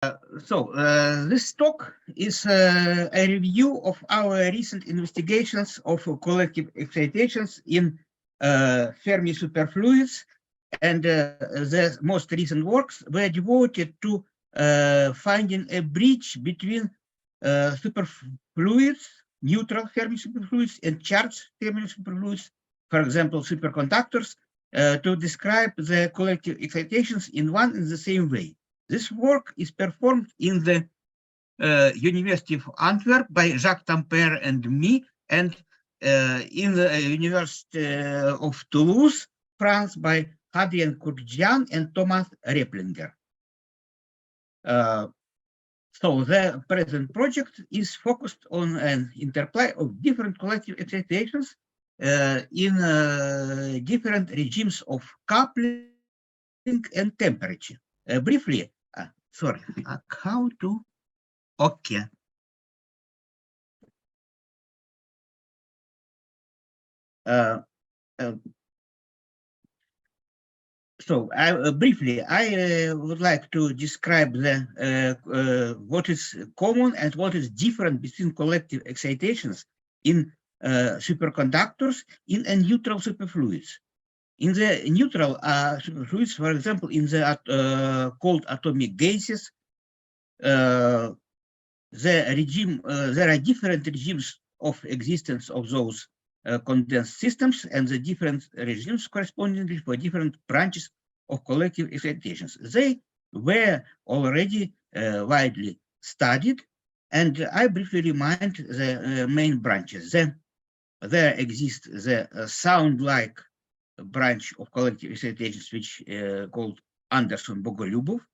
This talk is a review of our recent investigations of collective excitations in Fermi superfluids, and the most recent works were devoted to finding a bridge between superfluids, neutral Fermi superfluids, and charged Fermi superfluids, for example, superconductors, to describe the collective excitations in one and the same way. This work is performed in the University of Antwerp by Jacques Tampere and me, and in the University of Toulouse, France, by Adrien Courtjian and Thomas Replinger. So the present project is focused on an interplay of different collective excitations in different regimes of coupling and temperature. Briefly, sorry, how to, okay. So briefly, I would like to describe the what is common and what is different between collective excitations in superconductors in a neutral superfluids. In the neutral superfluids, for example, in the cold atomic gases, the regime there are different regimes of existence of those condensed systems, and the different regimes correspondingly for different branches of collective excitations. They were already widely studied, and I briefly remind the main branches. There exists the sound-like branch of collective excitations, which called Anderson-Bogolubov,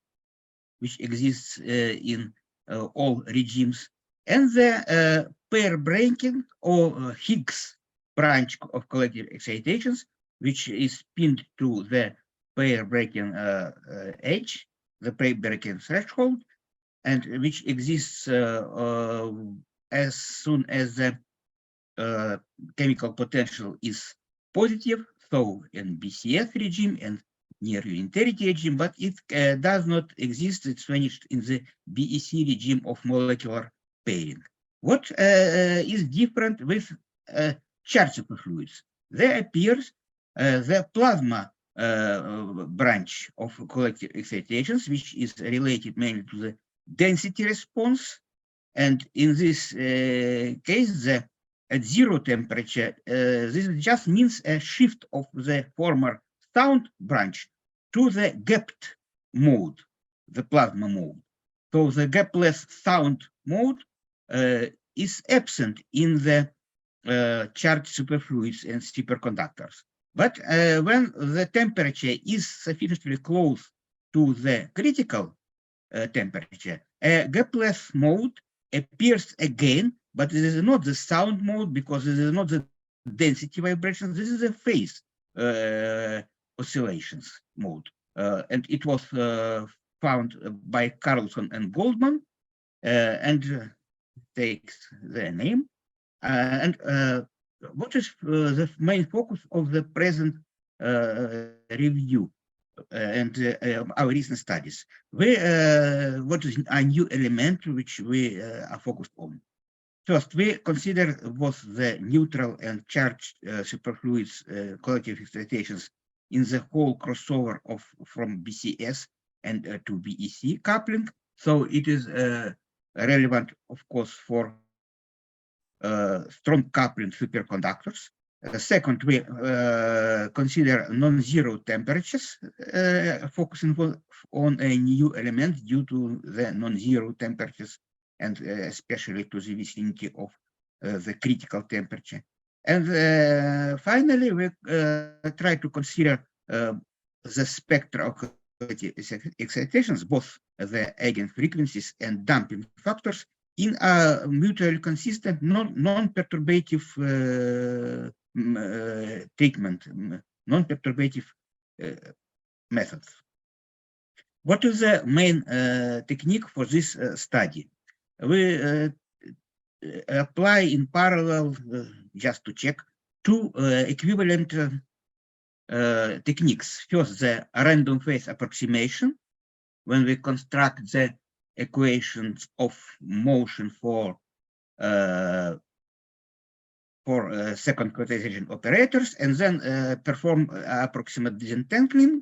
which exists in all regimes, and the pair-breaking or Higgs branch of collective excitations, which is pinned to the pair-breaking edge, the pair-breaking threshold, and which exists as soon as the chemical potential is positive, so in BCS regime and near unitarity regime, but it does not exist. It's finished in the BEC regime of molecular pairing. What is different with charged superfluids? There appears the plasma branch of collective excitations, which is related mainly to the density response. And in this case, at zero temperature, this just means a shift of the former sound branch to the gapped mode, the plasma mode. So the gapless sound mode is absent in the charged superfluids and superconductors. But when the temperature is sufficiently close to the critical temperature, a gapless mode appears again, but this is not the sound mode because this is not the density vibrations. This is a phase oscillations mode. And it was found by Carlson and Goldman and takes their name. And what is the main focus of the present review and our recent studies? What is a new element which we are focused on? First, we consider both the neutral and charged superfluids collective excitations in the whole crossover from BCS and to BEC coupling. So it is relevant, of course, for strong coupling superconductors. Second, we consider non-zero temperatures, focusing on a new element due to the non-zero temperatures and especially to the vicinity of the critical temperature. And finally, we try to consider the spectra of excitations, both the eigenfrequencies and damping factors, in a mutually consistent, non-perturbative treatment, non-perturbative methods. What is the main technique for this study? We apply in parallel, just to check, two equivalent techniques. First, the random phase approximation, when we construct the equations of motion for second quantization operators, and then perform approximate disentangling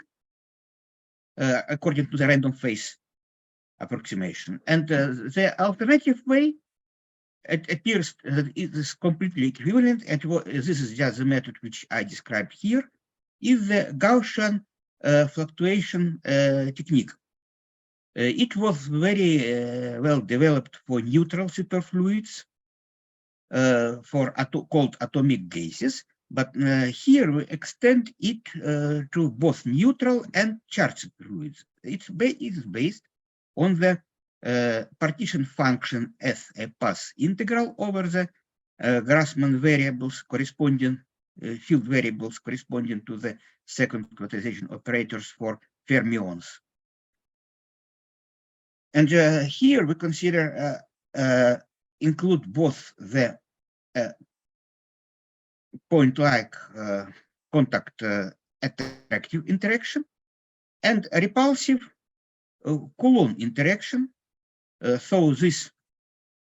according to the random phase approximation. And the alternative way, it appears that it is completely equivalent, and this is just the method which I described here, is the Gaussian fluctuation technique. It was very well developed for neutral superfluids, called atomic gases, but here we extend it to both neutral and charged fluids. It is based on the partition function as a path integral over the Grassmann variables corresponding, field variables corresponding to the second quantization operators for fermions. And here we consider include both the point-like contact attractive interaction and a repulsive Coulomb interaction. So this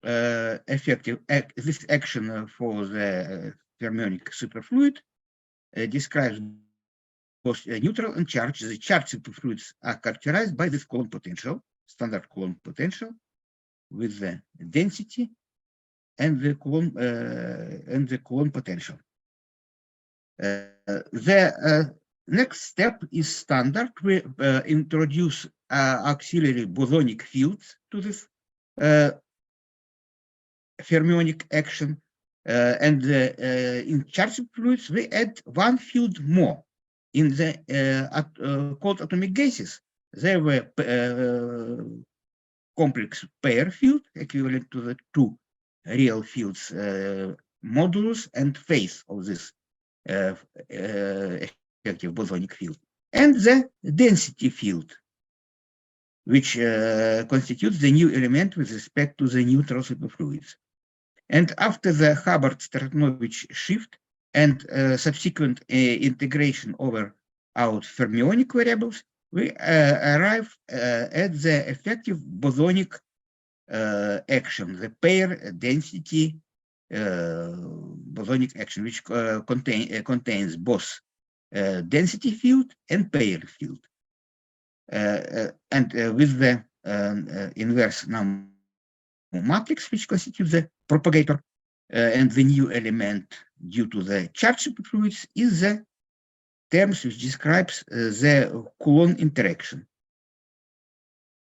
this action for the fermionic superfluid describes both neutral and charged. The charged superfluids are characterized by this Coulomb potential, standard Coulomb potential, with the density and the Coulomb potential. The next step is standard. We introduce auxiliary bosonic fields to this fermionic action, and in charged fluids we add one field more. In the cold atomic gases, there were complex pair field equivalent to the two real fields, modulus and phase of this effective bosonic field, and the density field, which constitutes the new element with respect to the neutral superfluids. And after the Hubbard-Stratonovich shift and subsequent integration over our fermionic variables, we arrive at the effective bosonic action, the pair density bosonic action, which contains both density field and pair field. And with the inverse number matrix, which constitutes the propagator, and the new element due to the charged superfluids is the terms which describes the Coulomb interaction,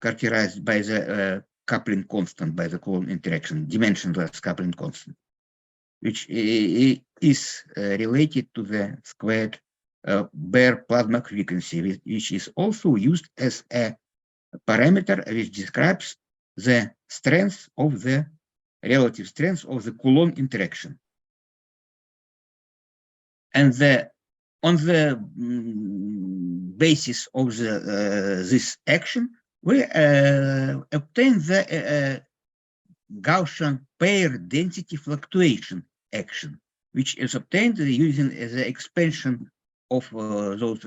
characterized by the coupling constant, by the Coulomb interaction, dimensionless coupling constant, which is related to the squared bare plasma frequency, which is also used as a parameter which describes the strength of the relative strength of the Coulomb interaction. And on the basis of this action, we obtain the Gaussian pair density fluctuation action, which is obtained using the expansion of those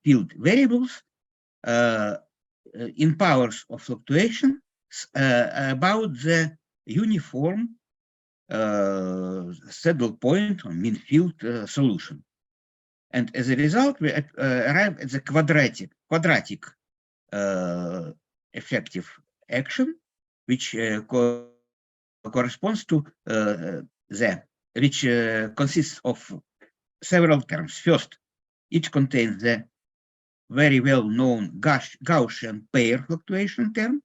field variables in powers of fluctuation about the uniform saddle point or mean field solution. And as a result, we arrive at the quadratic effective action, which corresponds to which consists of several terms. First, it contains the very well-known Gaussian pair fluctuation term,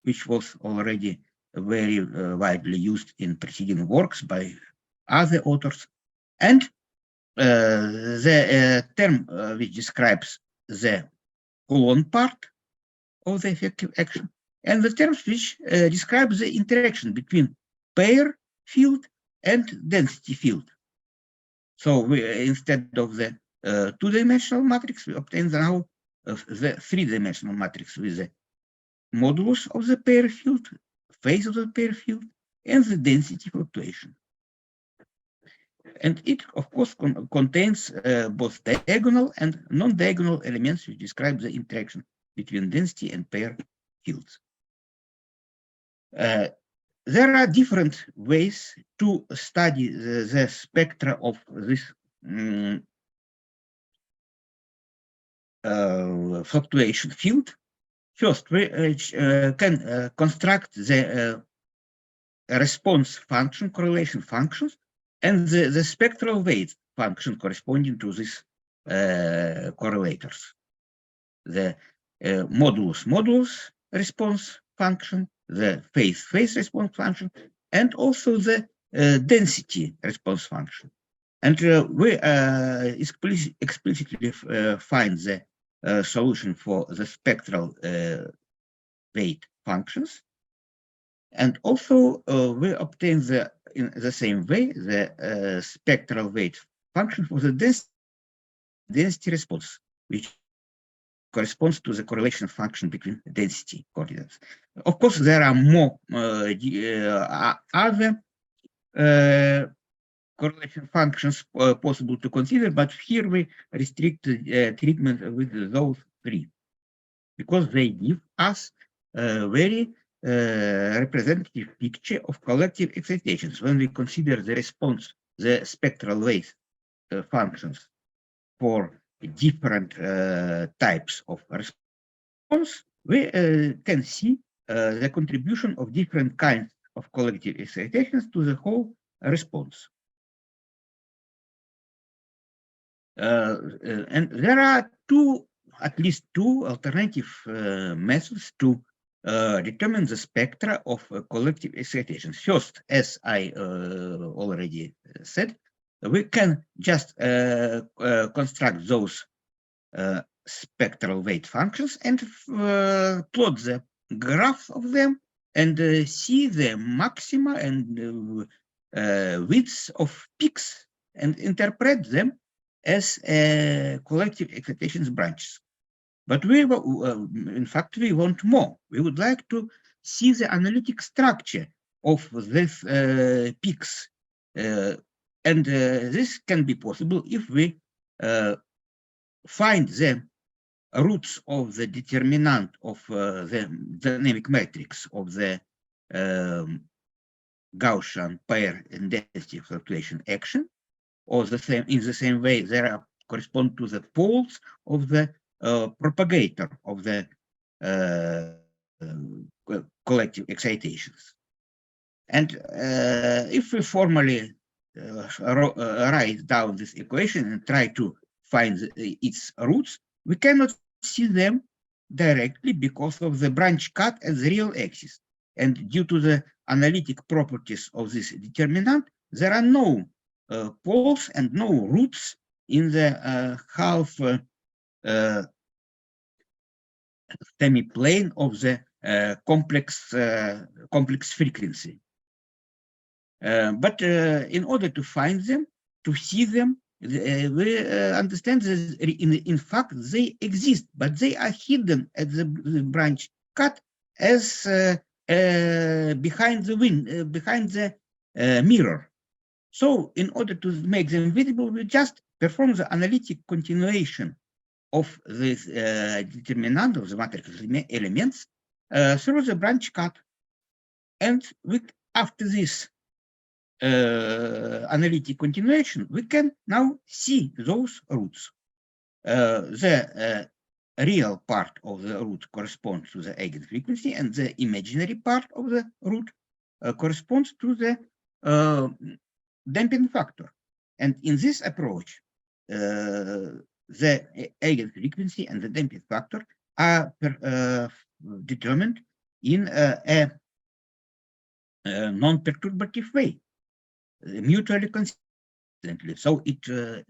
which was already very widely used in preceding works by other authors, and the term which describes the Coulomb part of the effective action, and the terms which describe the interaction between pair field and density field. So we, instead of the two-dimensional matrix, we obtain now the three-dimensional matrix with the modulus of the pair field, phase of the pair field, and the density fluctuation. And it, of course, contains both diagonal and non-diagonal elements which describe the interaction between density and pair fields. There are different ways to study the spectra of this fluctuation field. First, we can construct the response function, correlation functions, and the spectral weight function corresponding to these correlators. The modulus response function, the phase response function, and also the density response function. And we explicitly find the solution for the spectral weight functions. And also we obtain in the same way the spectral weight function for the density response, which corresponds to the correlation function between density coordinates. Of course, there are more other correlation functions possible to consider, but here we restrict treatment with those three, because they give us a very representative picture of collective excitations. When we consider the response, the spectral wave functions for different types of response, we can see the contribution of different kinds of collective excitations to the whole response. And there are at least two alternative methods to determine the spectra of collective excitations. First, as I already said, we can just construct those spectral weight functions and plot the graph of them and see the maxima and widths of peaks and interpret them as collective excitations branches. But we, in fact, we want more. We would like to see the analytic structure of these peaks. And this can be possible if we find the roots of the determinant of the dynamic matrix of the Gaussian pair and density fluctuation action, or in the same way they correspond to the poles of the propagator of the collective excitations. And if we formally write down this equation and try to find its roots, we cannot see them directly because of the branch cut at the real axis. And due to the analytic properties of this determinant, there are no poles and no roots in the half semi-plane of the complex frequency. But in order to find them, to see them, we understand that in fact they exist, but they are hidden at the branch cut as behind the mirror. So in order to make them visible, we just perform the analytic continuation of this determinant of the matrix elements through the branch cut. And after this analytic continuation, we can now see those roots. The real part of the root corresponds to the eigenfrequency, and the imaginary part of the root corresponds to the damping factor. And in this approach, the eigenfrequency and the damping factor are determined in a non-perturbative way, mutually consistently. So it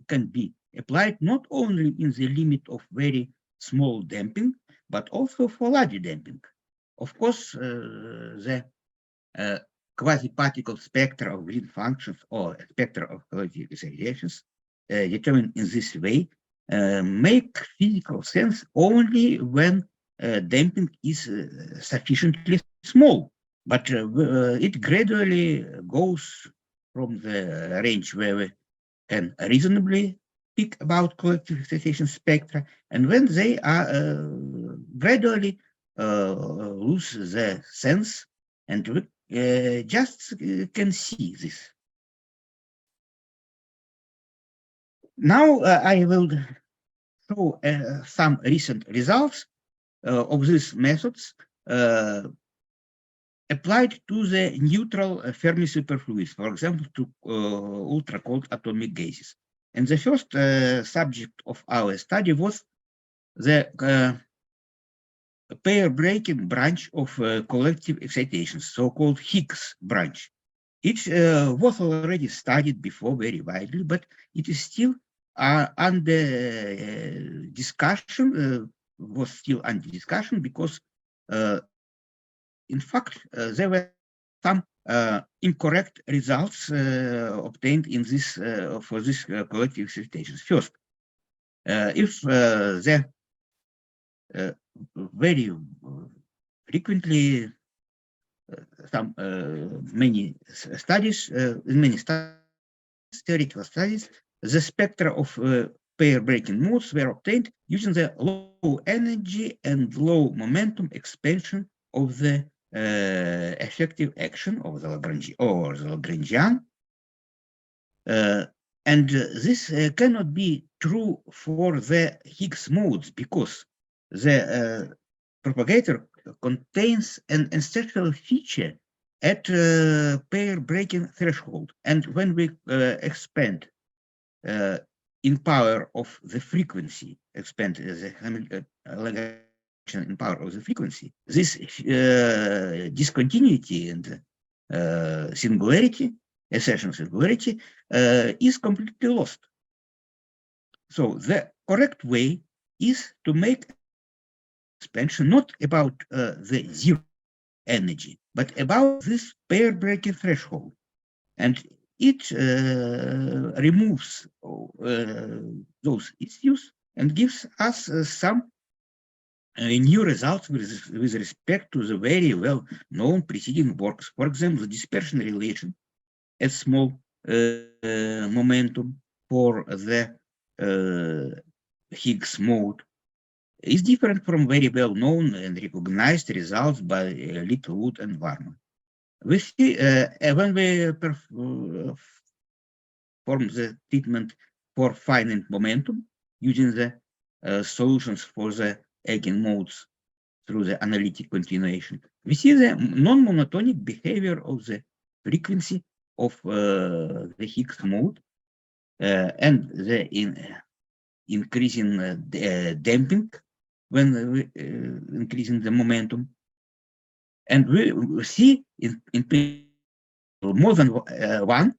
can be applied not only in the limit of very small damping, but also for large damping. Of course, the quasi-particle spectra of green functions or spectra of collective excitations determined in this way make physical sense only when damping is sufficiently small. But it gradually goes from the range where we can reasonably speak about collective excitation spectra, and when they are gradually lose the sense, and we just can see this. Now I will show some recent results of these methods applied to the neutral Fermi superfluids, for example, to ultra-cold atomic gases. And the first subject of our study was the pair-breaking branch of collective excitations, so-called Higgs branch. It was already studied before very widely, but it is still under discussion, because in fact there were some incorrect results obtained in this for this collective excitations. First, if the very frequently many studies, theoretical studies, the spectra of pair-breaking modes were obtained using the low energy and low momentum expansion of the effective action of the Lagrangian. And this cannot be true for the Higgs modes, because the propagator contains an ancestral feature at pair-breaking threshold. And when we expand in power of the frequency, expand the Lagrangian in power of the frequency, this discontinuity and singularity, assertion singularity, is completely lost. So the correct way is to make expansion not about the zero energy, but about this pair-breaking threshold. And it removes those issues and gives us some new results with respect to the very well-known preceding works. For example, the dispersion relation at small momentum for the Higgs mode is different from very well-known and recognized results by Littlewood and Varma. We see when we perform the treatment for finite momentum using the solutions for the eigenmodes through the analytic continuation, we see the non-monotonic behavior of the frequency of the Higgs mode and the increasing damping when we increasing the momentum. And we see in more than one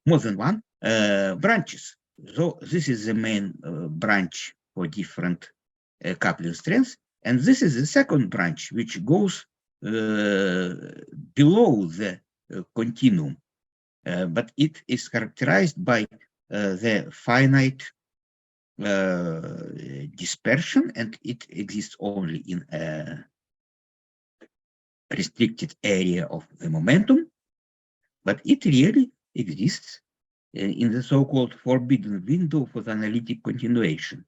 branches. So this is the main branch for different coupling strengths, and this is the second branch, which goes below the continuum, but it is characterized by the finite dispersion, and it exists only in a restricted area of the momentum, but it really exists in the so-called forbidden window for the analytic continuation.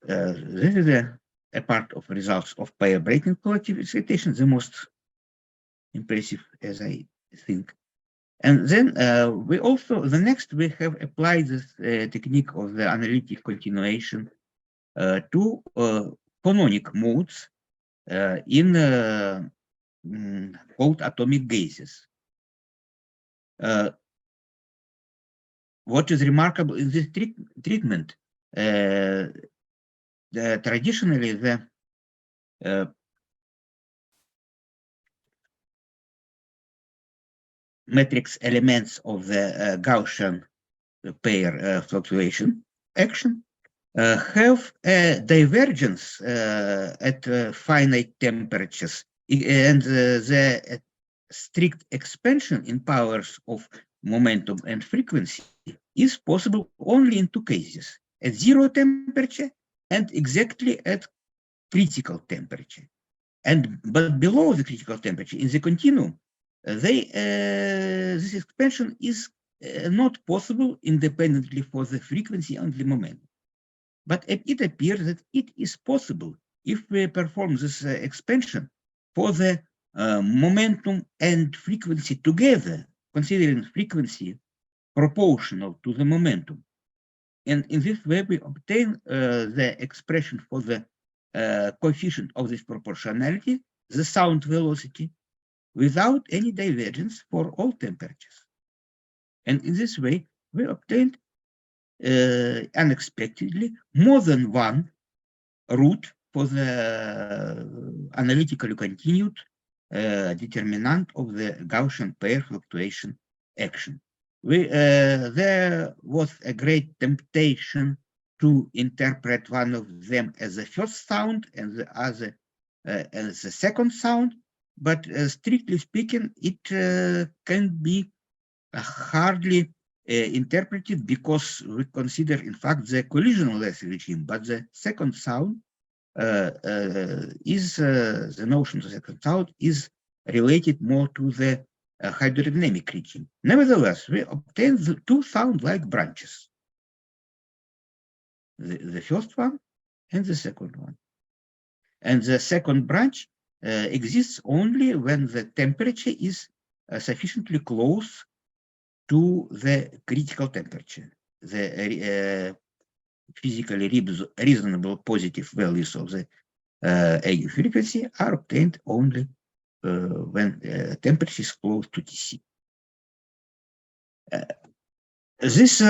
This is a part of results of pair-breaking collective excitation, the most impressive, as I think. And then we have applied this technique of the analytic continuation to phononic modes in cold atomic gases. What is remarkable in this treatment, traditionally the matrix elements of the Gaussian pair fluctuation action have a divergence at finite temperatures, and the strict expansion in powers of momentum and frequency is possible only in two cases: at zero temperature and exactly at critical temperature. But below the critical temperature, in the continuum, this expansion is not possible independently for the frequency and the momentum. But it appears that it is possible if we perform this expansion for the momentum and frequency together, considering frequency proportional to the momentum. And in this way, we obtain the expression for the coefficient of this proportionality, the sound velocity, without any divergence for all temperatures. And in this way, we obtained unexpectedly more than one route for the analytically continued determinant of the Gaussian pair fluctuation action. There was a great temptation to interpret one of them as the first sound and the other as the second sound, but strictly speaking, it can be hardly interpreted because we consider, in fact, the collisionless regime, but the second sound is the notion of the second sound is related more to the hydrodynamic regime. Nevertheless, we obtain the two sound-like branches, the first one and the second one. And the second branch exists only when the temperature is sufficiently close to the critical temperature. The physically reasonable positive values of the AU frequency are obtained only when temperature is close to Tc. This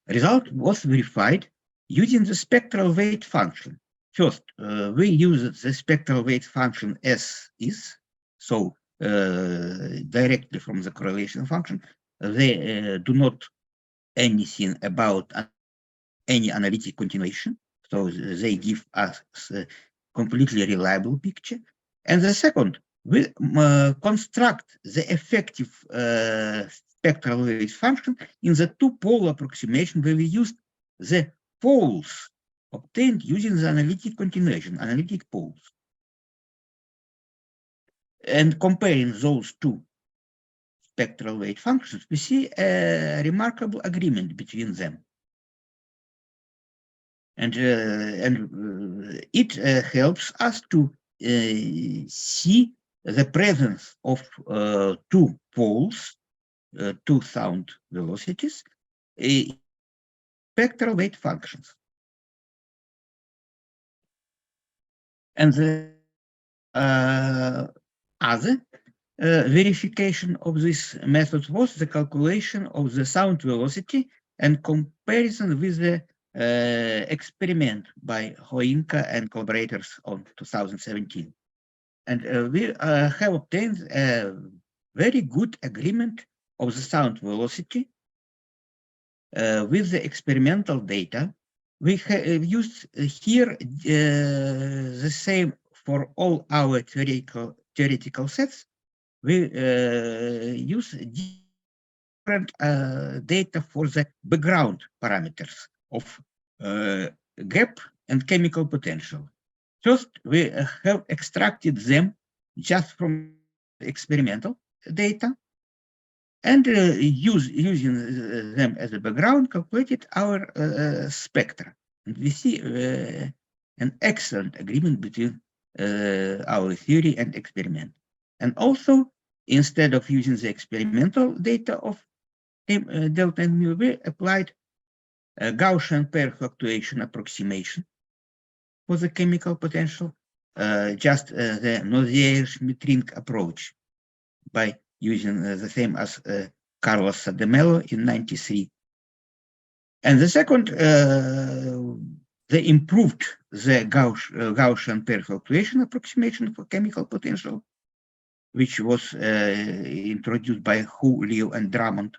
result was verified using the spectral weight function. First, we use the spectral weight function as is, so directly from the correlation function. They do not anything about any analytic continuation, so they give us a completely reliable picture. And the second, we construct the effective spectral weight function in the two-pole approximation where we used the poles obtained using the analytic continuation, analytic poles. And comparing those two spectral weight functions, we see a remarkable agreement between them. And it helps us to see the presence of two poles, two sound velocities, spectral weight functions. And the other verification of this method was the calculation of the sound velocity and comparison with the experiment by Hoinka and collaborators on 2017. And we have obtained a very good agreement of the sound velocity with the experimental data. We have used here the same for all our theoretical sets. We use different data for the background parameters of gap and chemical potential. First, we have extracted them just from experimental data and using them as a background, calculated our spectra. And we see an excellent agreement between our theory and experiment. And also, instead of using the experimental data of delta and mu, we applied a Gaussian pair fluctuation approximation for the chemical potential, just the Nozier-Schmidt-Ring approach by using the same as Carlos Sademello in 1993. And the second, they improved the Gaussian pair fluctuation approximation for chemical potential, which was introduced by Hu, Liu, and Drummond,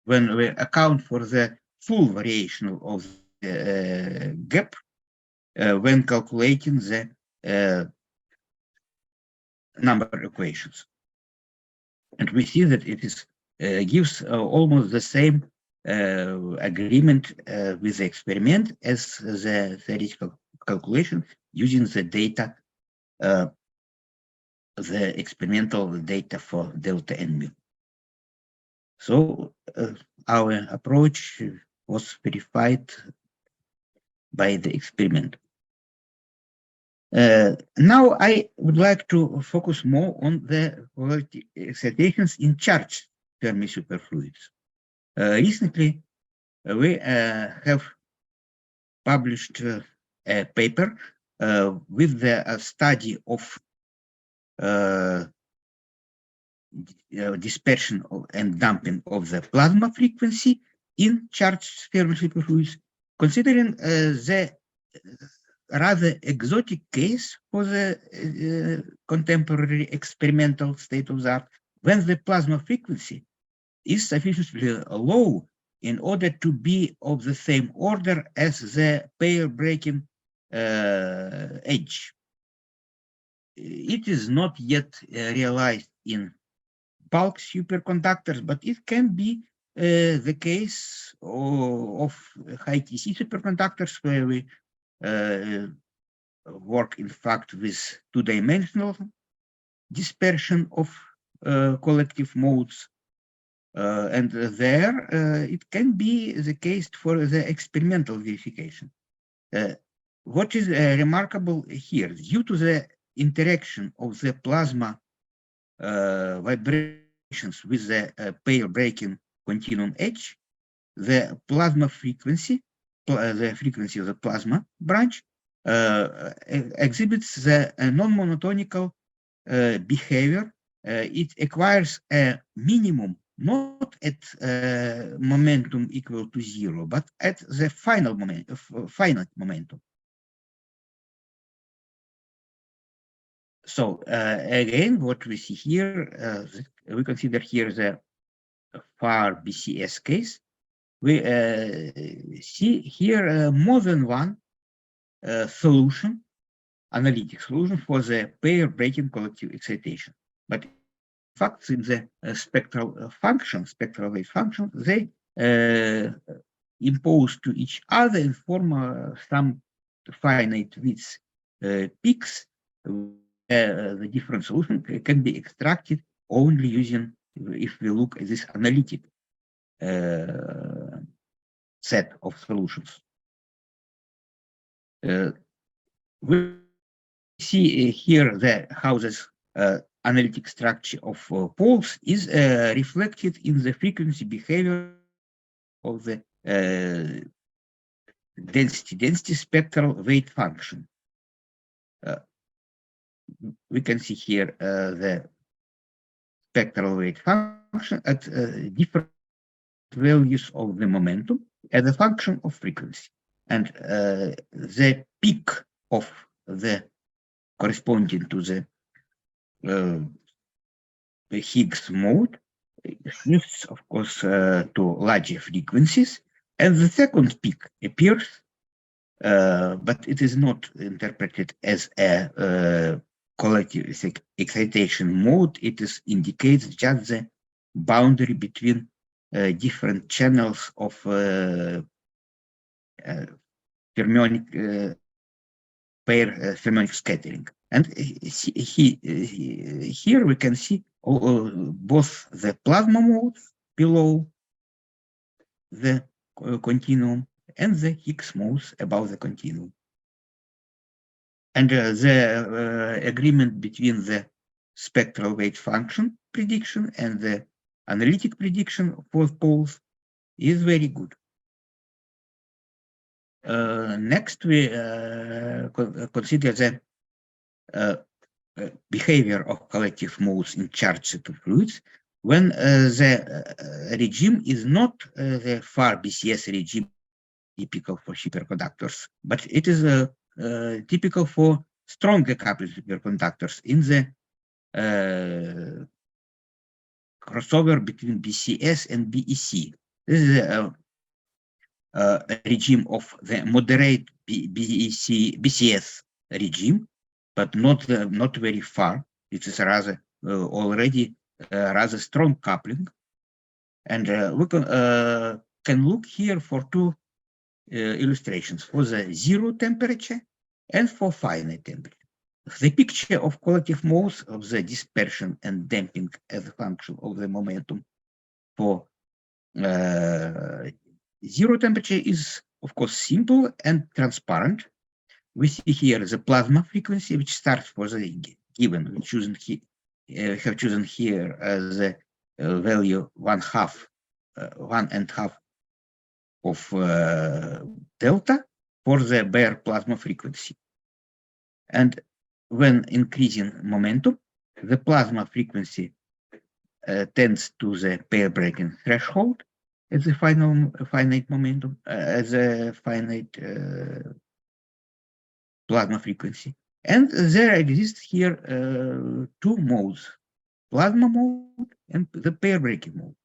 when we account for the full variation of the gap when calculating the number equations. And we see that it is gives almost the same agreement with the experiment as the theoretical calculation using the data, the experimental data for delta and mu. So our approach was verified by the experiment. Now I would like to focus more on the excitations in charged Fermi superfluids. Recently, we have published a paper with the study of dispersion and damping of the plasma frequency in charged Fermi superfluids, considering the rather exotic case for the contemporary experimental state of the art, when the plasma frequency is sufficiently low in order to be of the same order as the pair breaking edge. It is not yet realized in bulk superconductors, but it can be the case of high TC superconductors, where we work, in fact, with two-dimensional dispersion of collective modes. And there it can be the case for the experimental verification. What is remarkable here, due to the interaction of the plasma vibrations with the pair breaking continuum edge, the plasma frequency, the frequency of the plasma branch, exhibits the non-monotonical behavior. It acquires a minimum not at momentum equal to 0, but at the final finite momentum. So again, what we see here, we consider here the far BCS case. We see here more than one solution, analytic solution for the pair breaking collective excitation. But in fact, in the spectral function, spectral wave function, they impose to each other in form some finite width peaks. The different solution can be extracted only using, if we look at this analytic set of solutions. We see here how this analytic structure of poles is reflected in the frequency behavior of the density spectral weight function. We can see here the spectral weight function at different values of the momentum as a function of frequency. And the peak of the corresponding to the Higgs mode shifts, of course, to larger frequencies. And the second peak appears, but it is not interpreted as a collective excitation mode. It indicates just the boundary between different channels of fermionic pair fermionic scattering. And here we can see both the plasma modes below the continuum and the Higgs modes above the continuum. And the agreement between the spectral weight function prediction and the analytic prediction for poles is very good. Next, we consider the behavior of collective modes in charged superfluids when the regime is not the far BCS regime typical for superconductors, but it is typical for stronger coupled superconductors in the crossover between BCS and BEC. This is a regime of the moderate BCS regime, but not very far. It is rather already rather strong coupling, and we can look here for two illustrations, for the zero temperature and for finite temperature. The picture of collective modes of the dispersion and damping as a function of the momentum for zero temperature is of course, simple and transparent. We see here the plasma frequency, which starts for the given. We have chosen here as the value 1.5 of delta for the bare plasma frequency. And when increasing momentum, the plasma frequency tends to the pair breaking threshold at the finite momentum, as a finite plasma frequency. And there exists here two modes, plasma mode and the pair breaking mode.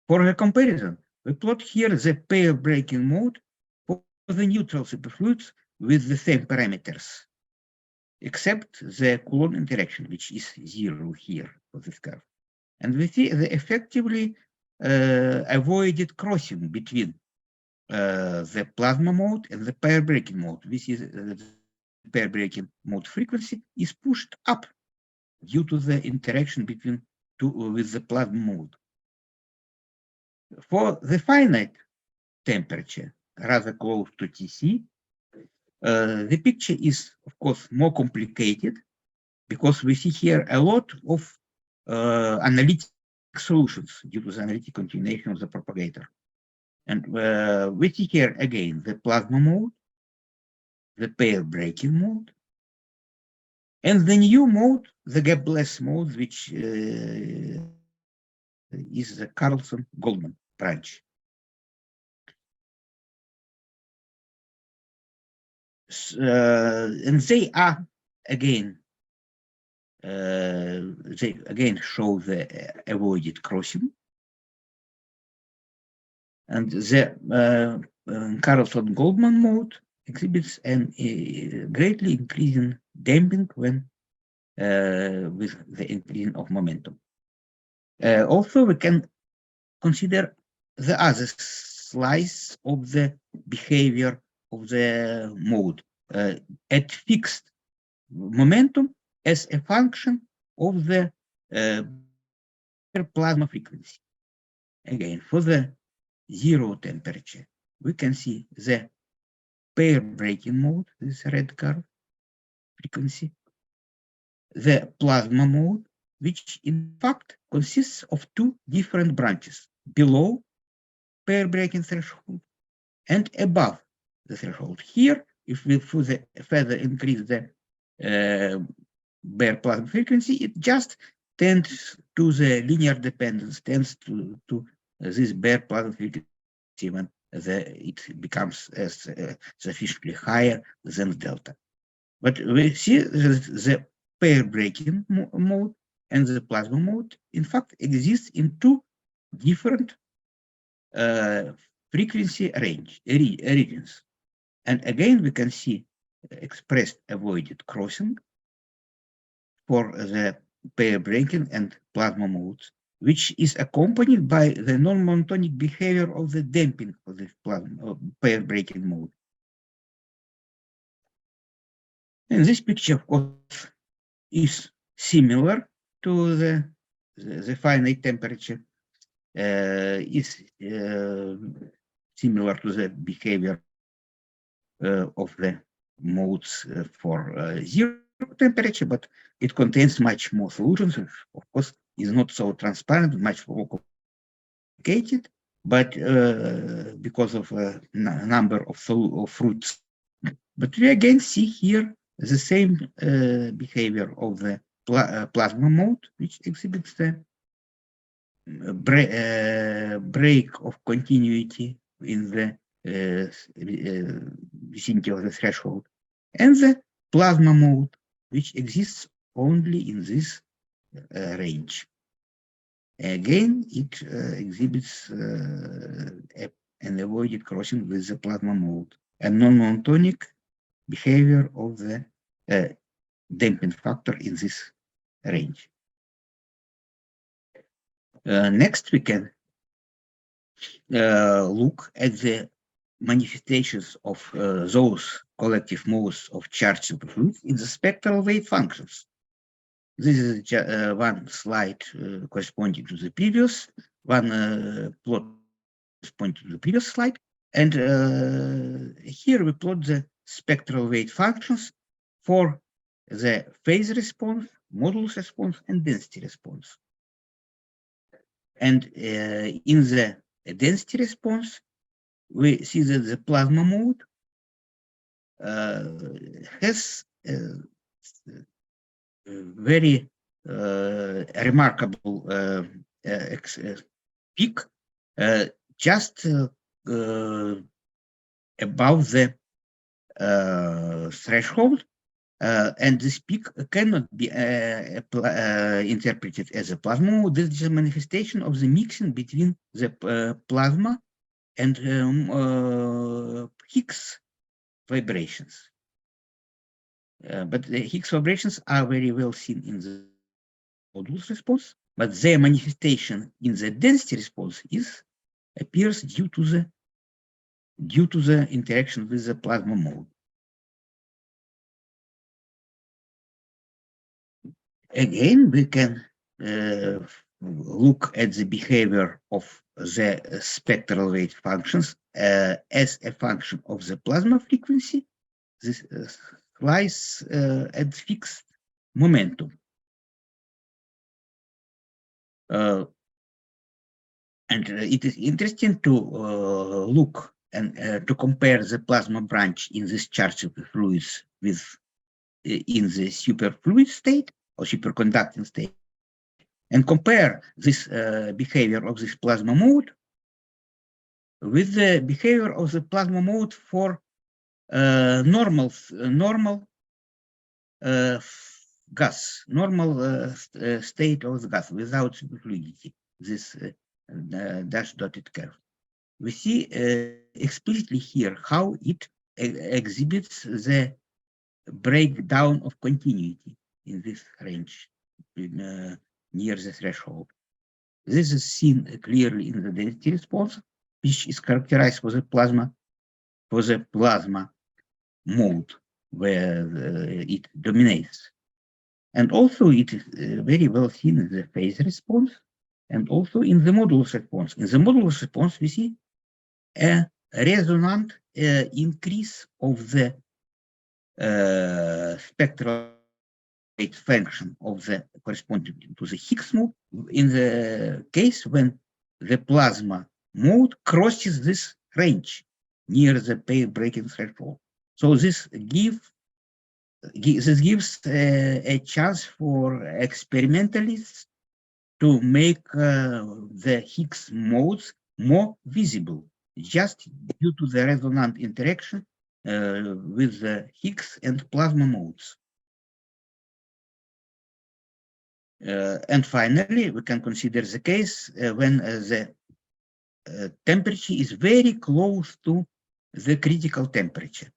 For the comparison, we plot here the pair breaking mode for the neutral superfluids with the same parameters, except the Coulomb interaction, which is 0 here for this curve. And we see the effectively avoided crossing between the plasma mode and the pair breaking mode. We see the pair breaking mode frequency is pushed up due to the interaction between with the plasma mode. For the finite temperature, rather close to TC, the picture is, of course, more complicated because we see here a lot of analytic solutions due to the analytic continuation of the propagator. And we see here again the plasma mode, the pair breaking mode, and the new mode, the gapless mode, which is the Carlson-Goldman branch. And they are again, they again show the avoided crossing. And the Carlson-Goldman mode exhibits an greatly increasing damping when with the increasing of momentum. Also, we can consider the other slice of the behavior of the mode at fixed momentum as a function of the plasma frequency. Again, for the 0 temperature, we can see the pair breaking mode, this red curve frequency, the plasma mode, which in fact consists of two different branches, below pair breaking threshold and above the threshold. Here, if we further increase the bare plasma frequency, it just tends to the linear dependence, tends to this bare plasma frequency when it becomes sufficiently higher than delta. But we see the pair breaking mode and the plasma mode, in fact, exists in two different frequency regions. And again, we can see expressed avoided crossing for the pair breaking and plasma modes, which is accompanied by the non-monotonic behavior of the damping of the pair breaking mode. And this picture, of course, is similar to the finite temperature, is similar to the behavior of the modes for 0 temperature, but it contains much more solutions. Of course, is not so transparent, much more complicated, but because of a number of fruits. But we again see here the same behavior of the plasma mode, which exhibits the break of continuity in the vicinity of the threshold, and the plasma mode, which exists only in this range. Again, it exhibits an avoided crossing with the plasma mode, a non-monotonic behavior of the damping factor in this range. Next, we can look at the manifestations of those collective modes of charged superfluids in the spectral wave functions. This is one slide corresponding to the previous, one plot corresponding to the previous slide. And here we plot the spectral wave functions for the phase response, modulus response, and density response. And in the density response, we see that the plasma mode has very remarkable peak just above the threshold, and this peak cannot be interpreted as a plasma mode. This is a manifestation of the mixing between the plasma and Higgs vibrations. But the Higgs vibrations are very well seen in the modulus response, but their manifestation in the density response appears due to the interaction with the plasma mode. Again, we can look at the behavior of the spectral wave functions as a function of the plasma frequency. This lies at fixed momentum. And it is interesting to look and to compare the plasma branch in this charge of the fluids with in the superfluid state or superconducting state, and compare this behavior of this plasma mode with the behavior of the plasma mode for normal gas, normal state of the gas without superfluidity, this dash dotted curve. We see explicitly here how it exhibits the breakdown of continuity in this range near the threshold. This is seen clearly in the density response, which is characterized for the plasma mode where it dominates. And also it is very well seen in the phase response and also in the modulus response. In the modulus response, we see a resonant increase of the spectral function of the corresponding to the Higgs mode in the case when the plasma mode crosses this range near the pair breaking threshold. So this gives a chance for experimentalists to make the Higgs modes more visible, just due to the resonant interaction with the Higgs and plasma modes. And finally, we can consider the case when the temperature is very close to the critical temperature,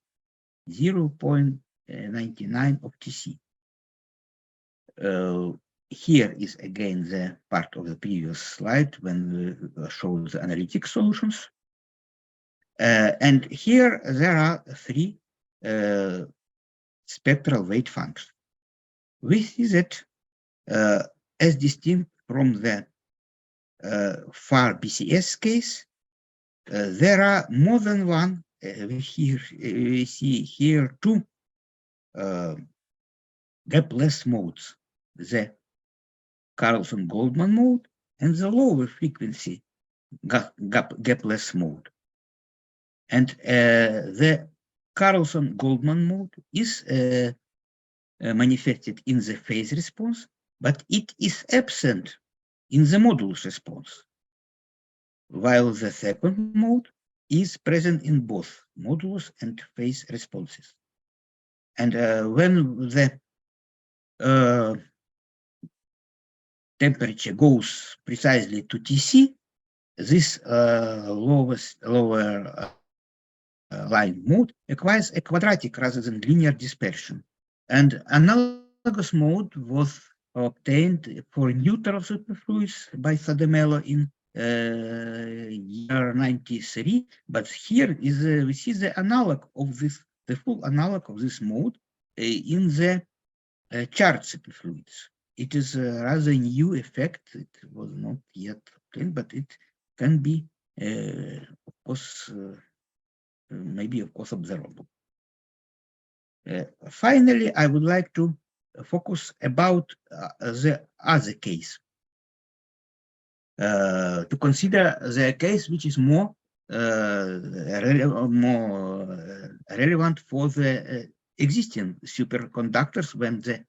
0.99 of Tc. Here is again the part of the previous slide when we showed the analytic solutions. And here there are three spectral wave functions. We see that as distinct from the far BCS case, there are more than one. We see here two gapless modes, the Carlson-Goldman mode and the lower frequency gapless mode. And the Carlson-Goldman mode is manifested in the phase response, but it is absent in the modulus response, while the second mode is present in both modulus and phase responses. And when the temperature goes precisely to Tc, this lower line mode acquires a quadratic rather than linear dispersion. And analogous mode was obtained for neutral superfluids by Sademello in year 93, but here is we see the analog of this, the full analog of this mode in the charged superfluids. It is a rather new effect. It was not yet obtained, but it can be, of course, maybe, of course, observable. Finally, I would like to focus about the other case, to consider the case which is more relevant for the existing superconductors when the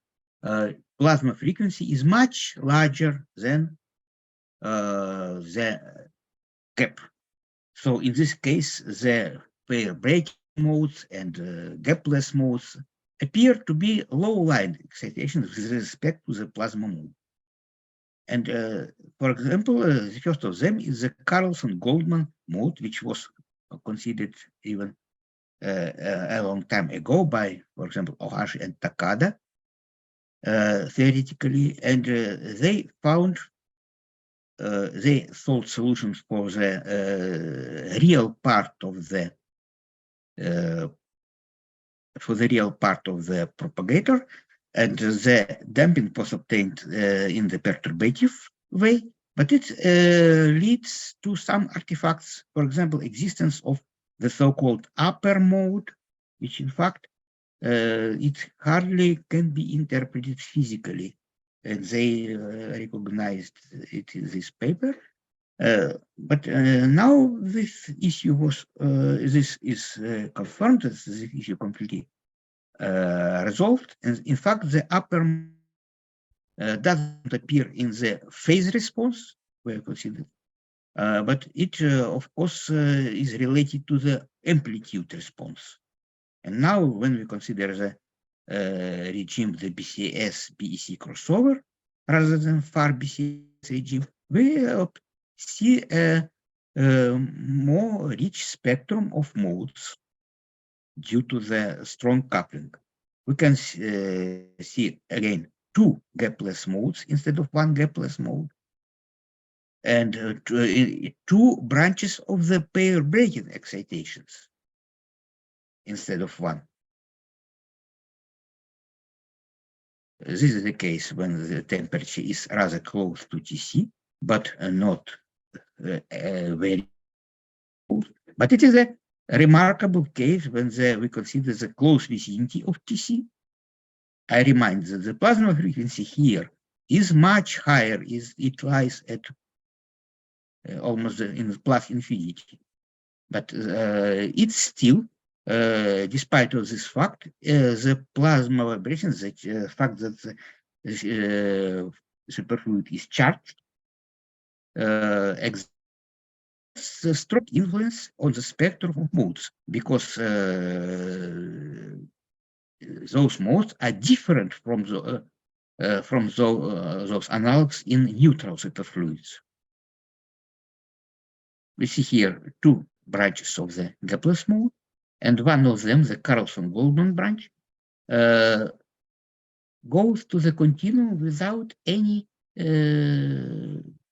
plasma frequency is much larger than the gap. So in this case, the pair breaking modes and gapless modes appear to be low-line excitations with respect to the plasma mode. And for example, the first of them is the Carlson-Goldman mode, which was considered even a long time ago by, for example, Ohashi and Takada, theoretically, and they found they sought solutions for the real part of the propagator, and the damping was obtained in the perturbative way, but it leads to some artifacts, for example, existence of the so-called upper mode, which in fact it hardly can be interpreted physically, and they recognized it in this paper. But now this issue was this is confirmed. This issue completely resolved, and in fact, the upper doesn't appear in the phase response we considered, but it, of course, is related to the amplitude response. And now, when we consider the regime, the BCS-BEC crossover, rather than far BCS regime, we see a more rich spectrum of modes due to the strong coupling. We can see again 2 gapless modes instead of 1 gapless mode, and 2 branches of the pair breaking excitations instead of 1. This is the case when the temperature is rather close to Tc, but not very close. But it is a remarkable case when we consider the close vicinity of Tc. I remind that the plasma frequency here is much higher, it lies at almost in plus infinity. But it's still, despite of this fact, the plasma vibrations, the fact that the superfluid is charged, exerts a strong influence on the spectrum of modes, because those modes are different from those analogs in neutral superfluids. We see here 2 branches of the gapless mode, and one of them, the Carlson-Goldman branch, goes to the continuum without any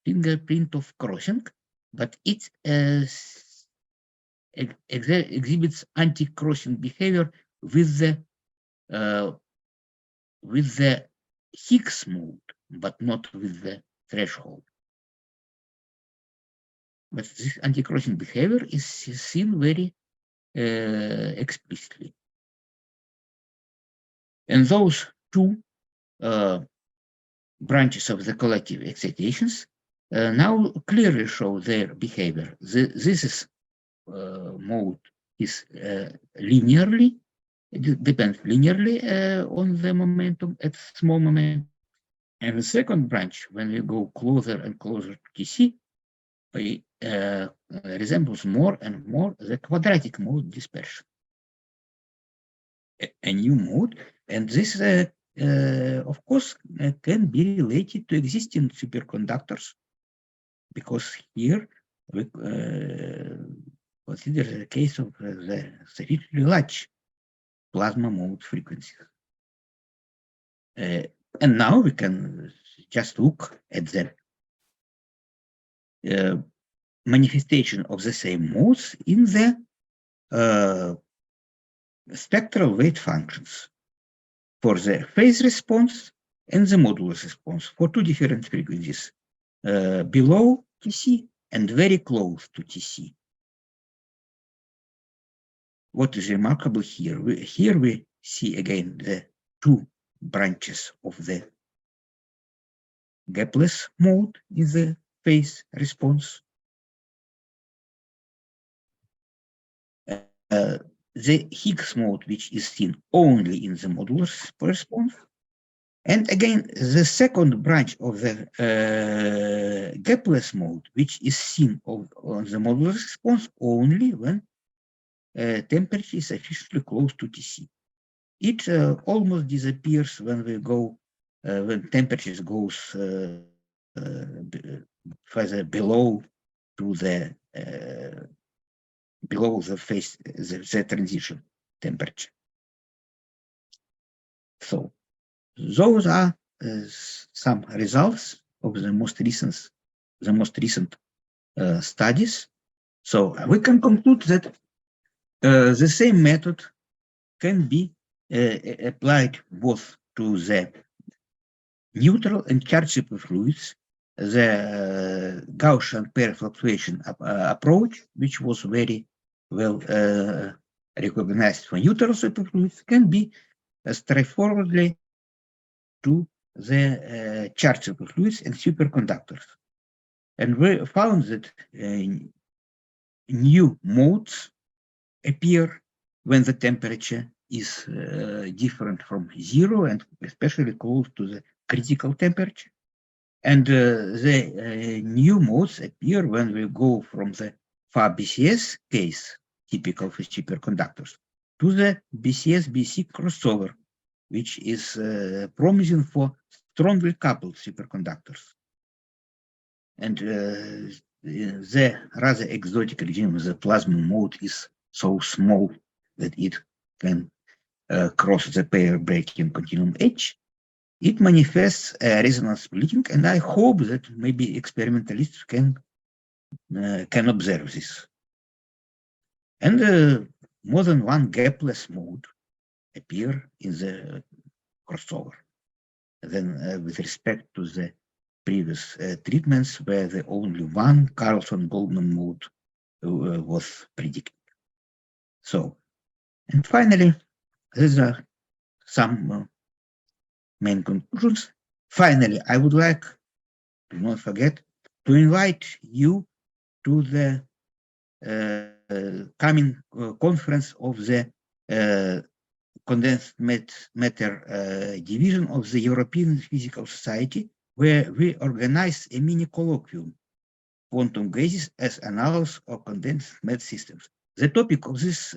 fingerprint of crossing, but it exhibits anti-crossing behavior with the Higgs mode, but not with the threshold. But this anti-crossing behavior is seen very explicitly. And those 2 branches of the collective excitations now clearly show their behavior. This mode is linearly, it depends linearly on the momentum at small momentum. And the second branch, when we go closer and closer to Tc, resembles more and more the quadratic mode dispersion, a new mode, and this, of course, can be related to existing superconductors, because here we consider the case of the sufficiently large plasma mode frequencies. And now we can just look at the manifestation of the same modes in the spectral weight functions for the phase response and the modulus response for 2 different frequencies, below Tc and very close to Tc. what is remarkable here, we see again the two branches of the gapless mode in the phase response. The Higgs mode, which is seen only in the modular response. And again, the second branch of the gapless mode, which is seen on the modular response only when temperature is sufficiently close to Tc. It almost disappears when we go, when temperature goes further below to the below the phase, the transition temperature. So those are some results of the most recent studies. So we can conclude that the same method can be applied both to the neutral and charged superfluids, the Gaussian pair fluctuation approach, which was very well recognized for neutral superfluids, can be straightforwardly to the charged superfluids and superconductors. And we found that new modes appear when the temperature is different from zero and especially close to the critical temperature. And the new modes appear when we go from the far BCS case, typical for superconductors, to the BCS-BC crossover, which is promising for strongly coupled superconductors. And the rather exotic regime of the plasma mode is so small that it can cross the pair breaking continuum H. It manifests resonance splitting, and I hope that maybe experimentalists can observe this. And more than one gapless mode appear in the crossover. Then with respect to the previous treatments where the only one Carlson-Goldman mode was predicted. So, and finally, these are some main conclusions. Finally, I would like, do not forget, to invite you to the coming conference of the condensed matter division of the European Physical Society, where we organize a mini colloquium, quantum gases as analysis of condensed matter systems. The topic of this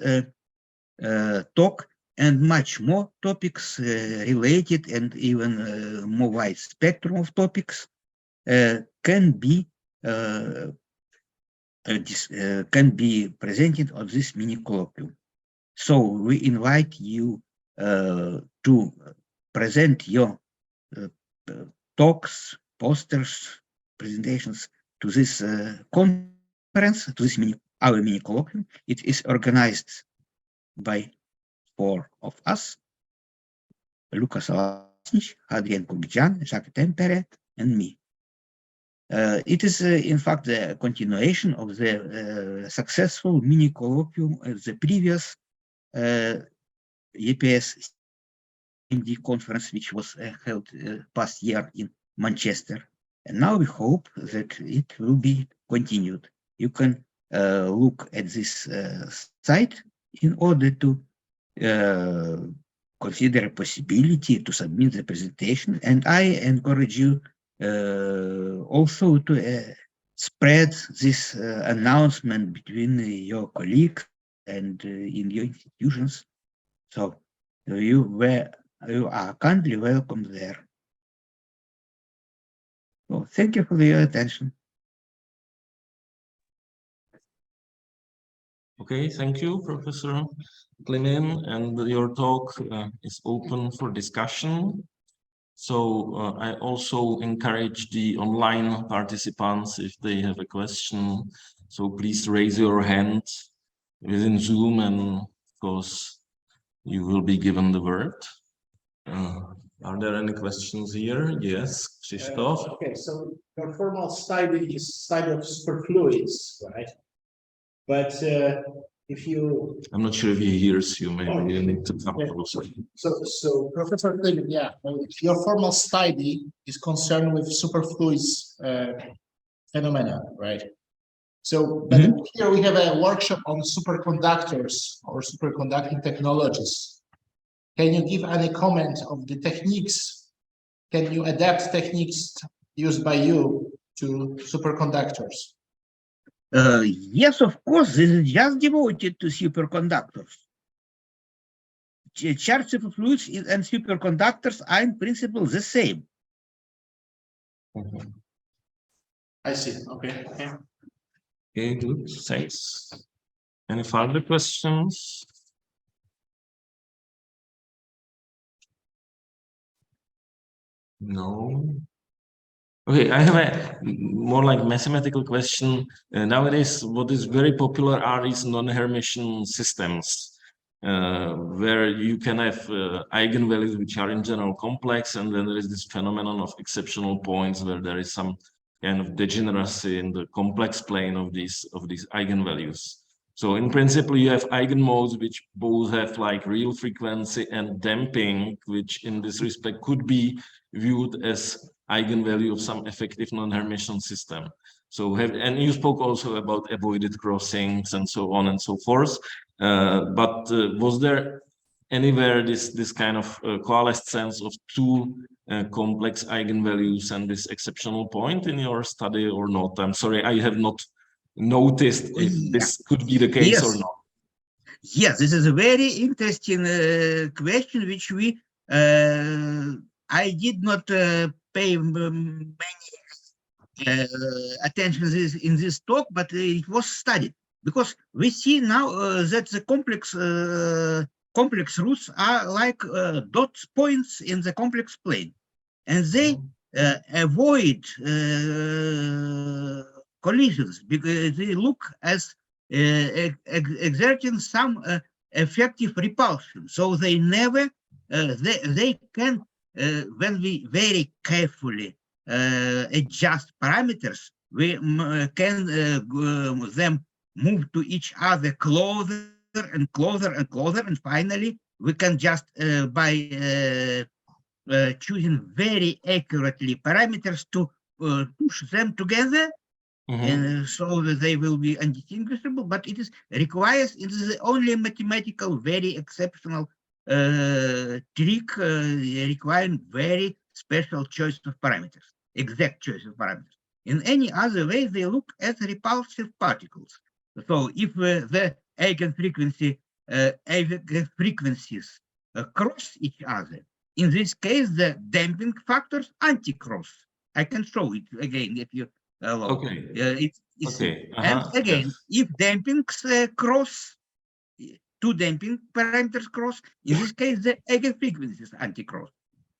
talk and much more topics related and even more wide spectrum of topics can be presented on this mini colloquium. So we invite you to present your talks, posters, presentations to this conference, to this our mini colloquium. It is organized by 4 of us: Lucas Alasnich, Adrian Kubjan, Jacques Tempere, and me. It is, in fact, the continuation of the successful mini colloquium of the previous EPS conference, which was held past year in Manchester. And now we hope that it will be continued. You can look at this site in order to consider a possibility to submit the presentation. And I encourage you also to spread this announcement between your colleagues and in your institutions. So you are kindly welcome there. So thank you for your attention. Okay, thank you, Professor S.Klimin, and your talk is open for discussion. So I also encourage the online participants, if they have a question, so please raise your hand within Zoom, and of course you will be given the word. Are there any questions here? Yes, Krzysztof. Okay, so your formal study is study of superfluids, right? But if you, I'm not sure if he hears you. Maybe you need to come closer. so Professor Klimin, yeah, your formal study is concerned with superfluids phenomena, right? So, but here we have a workshop on superconductors or superconducting technologies. Can you give any comment of the techniques? Can you adapt techniques used by you to superconductors? Yes, of course, this is just devoted to superconductors. Charged superfluids and superconductors are in principle the same. I see. Okay. Okay, good. Thanks. Any further questions? No. Okay, I have a more like mathematical question. Nowadays, what is very popular are these non-Hermitian systems, where you can have eigenvalues which are in general complex, and then there is this phenomenon of exceptional points where there is some kind of degeneracy in the complex plane of these eigenvalues. So in principle, you have eigenmodes which both have like real frequency and damping, which in this respect could be viewed as eigenvalue of some effective non-Hermitian system. So and you spoke also about avoided crossings and so on and so forth. But was there anywhere this kind of coalescence of two complex eigenvalues and this exceptional point in your study or not? I'm sorry, I have not noticed if this could be the case or not. Yes, this is a very interesting question, which I did not pay many attention in this talk, but it was studied, because we see now that the complex roots are like dot points in the complex plane, and they avoid collisions because they look as exerting some effective repulsion. So they never, they can, when we very carefully adjust parameters, we can them move to each other closer and closer and closer, and finally we can just by choosing very accurately parameters to push them together. And so that they will be undistinguishable, but it requires, it is the only mathematical, very exceptional trick requiring very special choice of parameters, exact choice of parameters. In any other way, they look as repulsive particles. So if the eigenfrequencies cross each other, in this case, the damping factors anti-cross. I can show it again if you allow. Okay. And again, if dampings cross, two damping parameters cross, in this case, the eigenfrequencies anti-cross.